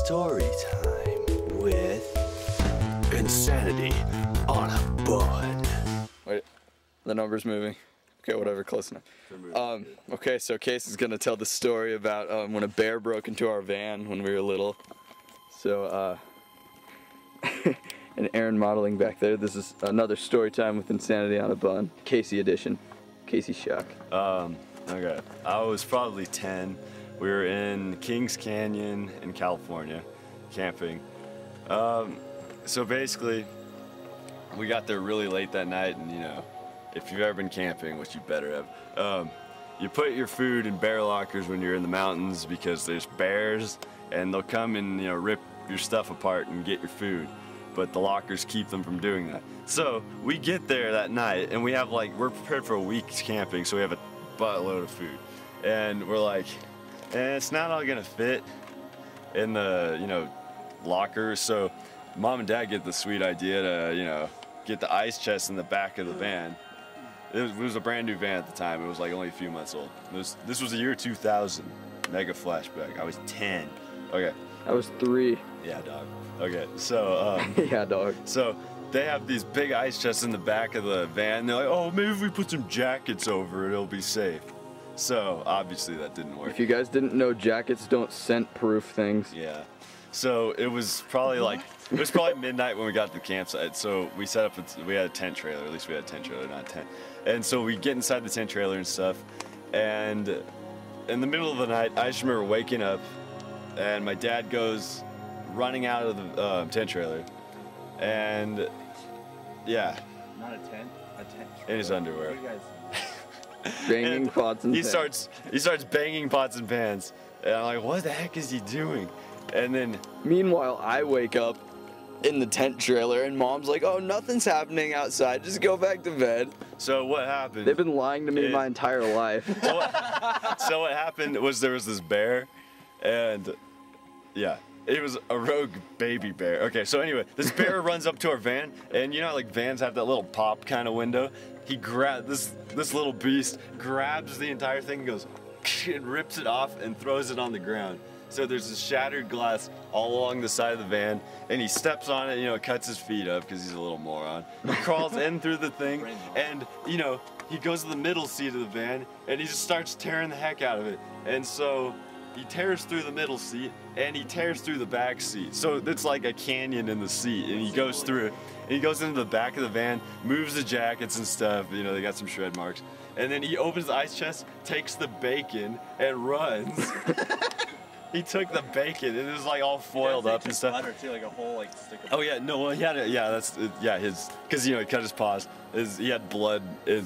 story time with Insanity on a Bun. Wait, the number's moving. Okay, whatever, close enough. Okay, so Case is gonna tell the story about when a bear broke into our van when we were little. So, and Aaron modeling back there. This is another story time with Insanity on a Bun, Casey edition. Casey Shock. Okay, I was probably 10. We were in Kings Canyon in California, camping. So basically, we got there really late that night, and you know, if you've ever been camping, which you better have, you put your food in bear lockers when you're in the mountains because there's bears, and they'll come and rip your stuff apart and get your food. But the lockers keep them from doing that. So we get there that night, and we're prepared for a week's camping, so we have a buttload of food, and we're like, it's not all gonna fit in the lockers. So Mom and Dad get the sweet idea to get the ice chest in the back of the van. It was a brand new van at the time. It was like only a few months old. This was the year 2000. Mega flashback. I was 10. Okay. I was 3. Yeah, dog. Okay, so yeah, dog. So they have these big ice chests in the back of the van. They're like, oh, maybe if we put some jackets over it, it'll be safe. So obviously that didn't work. If you guys didn't know, jackets don't scent-proof things. Yeah. So it was probably midnight when we got to the campsite. So we set up, we had a tent trailer. At least we had a tent trailer, not a tent. And so we get inside the tent trailer and stuff. And in the middle of the night, I just remember waking up, and my dad goes running out of the tent trailer, and yeah. Not a tent trailer. In his underwear. What are you guys? Banging pots and pans. He starts banging pots and pans, and I'm like, what the heck is he doing? And then meanwhile, I wake up in the tent trailer, and Mom's like, oh, nothing's happening outside, just go back to bed. So what happened? They've been lying to me my entire life. So what happened was there was this bear, and yeah, it was a rogue baby bear. Okay, so anyway, this bear runs up to our van, and like vans have that little pop kind of window. He grabbed this little beast, grabs the entire thing, and goes and rips it off and throws it on the ground. So there's this shattered glass all along the side of the van, and he steps on it, cuts his feet up because he's a little moron. He crawls in through the thing, and he goes to the middle seat of the van, and he just starts tearing the heck out of it. And so he tears through the middle seat, and he tears through the back seat. So it's like a canyon in the seat, and he goes through it. And he goes into the back of the van, moves the jackets and stuff, they got some shred marks. And then he opens the ice chest, takes the bacon, and runs. He took the bacon, and it was like all foiled up and stuff. Butter too, like a whole stick of oh yeah, no, well he had it, because he cut his paws. He had blood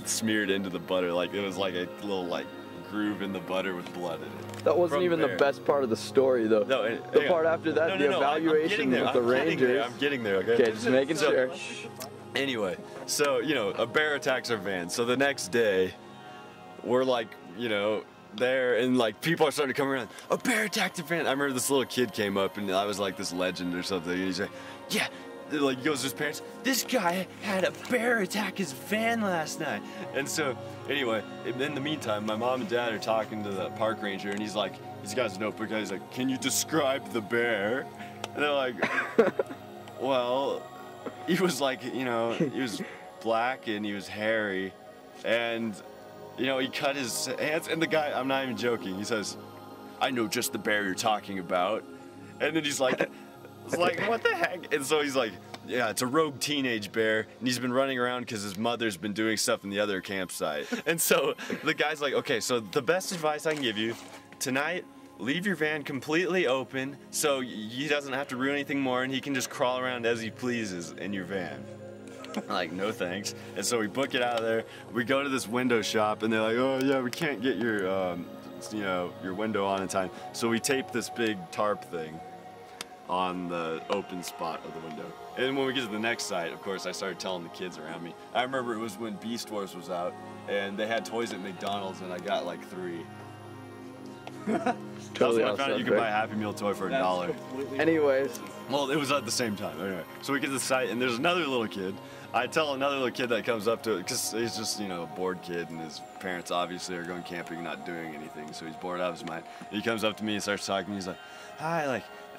smeared into the butter, it was like a little groove in the butter with blood in it. That wasn't even the best part of the story, though. No, the part after that, the evaluation with the Rangers. I'm getting there, okay? Okay, just making sure. Anyway, so, a bear attacks our van. So the next day, we're there, and people are starting to come around. A bear attacked the van. I remember this little kid came up, and I was like this legend or something. And he's like, yeah. He goes to his parents, this guy had a bear attack his van last night. And so, anyway, in the meantime, my mom and dad are talking to the park ranger, and he's got his notebook, and he's like, can you describe the bear? And they're like, well, he was he was black, and he was hairy, and, he cut his hands, and the guy, I'm not even joking, he says, I know just the bear you're talking about. And then he's like, it's like, what the heck? And so he's like, yeah, it's a rogue teenage bear, and he's been running around because his mother's been doing stuff in the other campsite. And so the guy's like, okay, so the best advice I can give you, tonight, leave your van completely open so he doesn't have to ruin anything more, and he can just crawl around as he pleases in your van. I'm like, no thanks. And so we book it out of there. We go to this window shop, and they're like, oh yeah, we can't get your window on in time. So we tape this big tarp thing on the open spot of the window. And when we get to the next site, of course, I started telling the kids around me. I remember it was when Beast Wars was out, and they had toys at McDonald's, and I got 3. That's when I found out you could buy a Happy Meal toy for $1. Anyways. Well, it was at the same time. Anyway, so we get to the site, and there's another little kid. I tell another little kid that comes up to it, because he's just, a bored kid, and his parents obviously are going camping, not doing anything, so he's bored out of his mind. He comes up to me and starts talking. He's like, hi,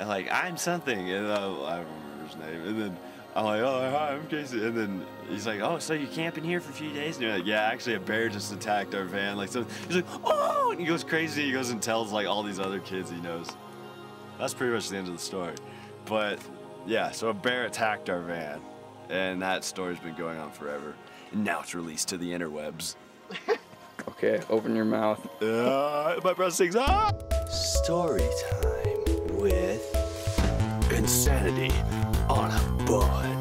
and like, I'm something, and I don't remember his name, and then I'm like, oh, hi, I'm Casey, and then he's like, oh, so you camping here for a few days? And you're like, yeah, actually a bear just attacked our van, like, so he's like, oh, and he goes crazy, he goes and tells like all these other kids he knows. That's pretty much the end of the story, but yeah, so a bear attacked our van, and that story's been going on forever, and now it's released to the interwebs. Okay, open your mouth. My brother sings, ah! Story time with Insanity on a Bud.